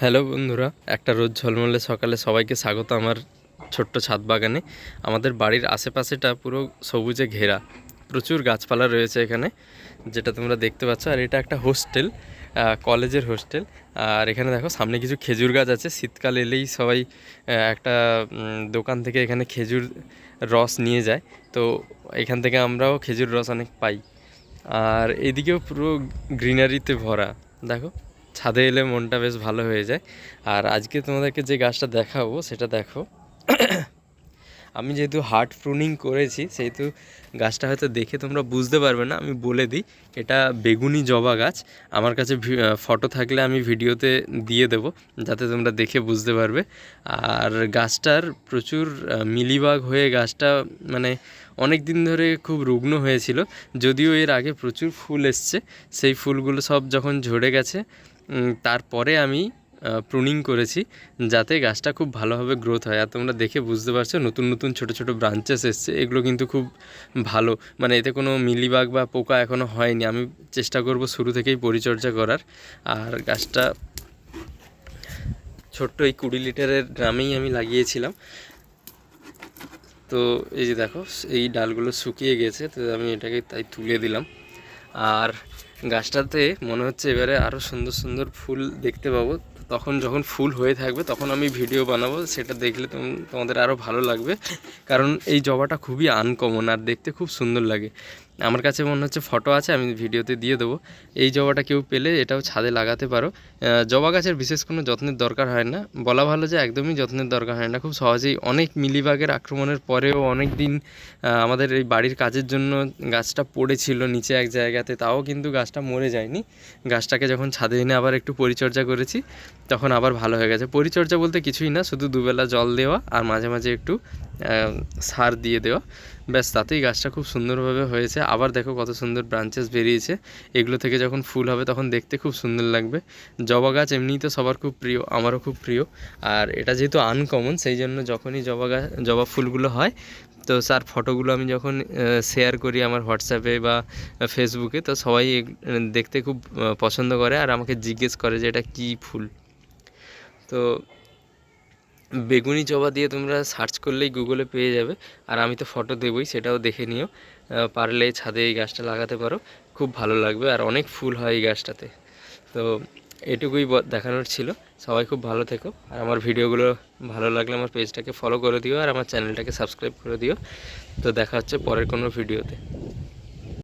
Hello বন্ধুরা, একটা রোদ ঝলমলে সকালে সবাইকে স্বাগত আমার ছোট্ট ছাদ বাগানে। আমাদের বাড়ির আশেপাশেটা পুরো সবুজে ঘেরা, প্রচুর গাছপালা রয়েছে এখানে, যেটা তোমরা দেখতে পাচ্ছ। আর এটা একটা হোস্টেল, কলেজের হোস্টেল। আর এখানে দেখো সামনে কিছু খেজুর গাছ আছে। শীতকাল এলেই সবাই একটা দোকান থেকে এখানে খেজুর রস নিয়ে যায়, তো এখান থেকে আমরাও খেজুর রস অনেক পাই। আর এদিকেও পুরো গ্রিনারিতে ভরা, দেখো ছাদে এলে মনটা বেশ ভালো হয়ে যায়। আর আজকে তোমাদেরকে যে গাছটা দেখাবো সেটা দেখো, আমি যেহেতু হার্ড প্রুনিং করেছি সেহেতু গাছটা হয়তো দেখে তোমরা বুঝতে পারবে না। আমি বলে দিই, এটা বেগুনি জবা গাছ। আমার কাছে ফটো থাকলে আমি ভিডিওতে দিয়ে দেবো, যাতে তোমরা দেখে বুঝতে পারবে। আর গাছটার প্রচুর মিলিবাগ হয়ে গাছটা মানে অনেক দিন ধরে খুব রুগ্ন হয়েছিল। যদিও এর আগে প্রচুর ফুল এসছে, সেই ফুলগুলো সব যখন ঝরে গেছে তারপরে আমি প্রুনিং করেছি, যাতে গাছটা খুব ভালোভাবে গ্রোথ হয়। আর তোমরা দেখে বুঝতে পারছো নতুন নতুন ছোটো ছোটো ব্রাঞ্চেস এসছে, এগুলো কিন্তু খুব ভালো। মানে এতে কোনো মিলিবাগ বা পোকা এখনও হয়নি। আমি চেষ্টা করব শুরু থেকেই পরিচর্যা করার। আর গাছটা ছোট্ট এই 20 লিটারের ড্রামেই আমি লাগিয়েছিলাম। তো এই যে দেখো, এই ডালগুলো শুকিয়ে গেছে, তো আমি এটাকে তাই তুলে দিলাম। আর গাছটাতে মনে হচ্ছে এবারে আরও সুন্দর সুন্দর ফুল দেখতে পাবো। তখন যখন ফুল হয়ে থাকবে তখন আমি ভিডিও বানাবো, সেটা দেখলে তোমাদের আরও ভালো লাগবে। কারণ এই জবাটা খুবই আনকমন আর দেখতে খুব সুন্দর লাগে। আমার কাছে মনে হচ্ছে ফটো আছে, আমি ভিডিওতে দিয়ে দেবো। এই জবাটা কেউ পেলে এটাও ছাদে লাগাতে পারো। জবা গাছের বিশেষ কোনো যত্নের দরকার হয় না, বলা ভালো যে একদমই যত্নের দরকার হয় না। খুব সহজেই অনেক মিলিবাগের আক্রমণের পরেও অনেক দিন আমাদের এই বাড়ির কাজের জন্য গাছটা পড়েছিল নিচে এক জায়গাতে, তাও কিন্তু গাছটা মরে যায়নি। গাছটাকে যখন ছাদে এনে আবার একটু পরিচর্যা করেছি তখন আবার ভালো হয়ে গেছে। পরিচর্যা বলতে কিছুই না, শুধু দুবেলা জল দেওয়া আর মাঝে মাঝে একটু সার দিয়ে দেওয়া, ব্যাস, তাতেই গাছটা খুব সুন্দরভাবে হয়েছে। আবার দেখো কত সুন্দর ব্রাঞ্চেস বেরিয়েছে। এগুলো থেকে যখন ফুল হবে তখন দেখতে খুব সুন্দর লাগবে। জবা গাছ এমনিই তো সবার খুব প্রিয়, আমারও খুব প্রিয়। আর এটা যেহেতু আনকমন, সেই জন্য যখনই জবা ফুলগুলো হয় তো তার ফটোগুলো আমি যখন শেয়ার করি আমার হোয়াটসঅ্যাপে বা ফেসবুকে, তো সবাই দেখতে খুব পছন্দ করে আর আমাকে জিজ্ঞেস করে যে এটা কী ফুল। তো বেগুনি জবা দিয়ে তোমরা সার্চ করলেই গুগলে পেয়ে যাবে। আর আমি তো ফটো দেবই, সেটাও দেখে নিও। পারলে ছাদে এই গাছটা লাগাতে পারো, খুব ভালো লাগবে। আর অনেক ফুল হয় এই গাছটাতে। তো এটুকুই দেখানোর ছিল। সবাই খুব ভালো থেকো। আর আমার ভিডিওগুলো ভালো লাগলে আমার পেজটাকে ফলো করে দিও আর আমার চ্যানেলটাকে সাবস্ক্রাইব করে দিও। তো দেখা হচ্ছে পরের কোনো ভিডিওতে।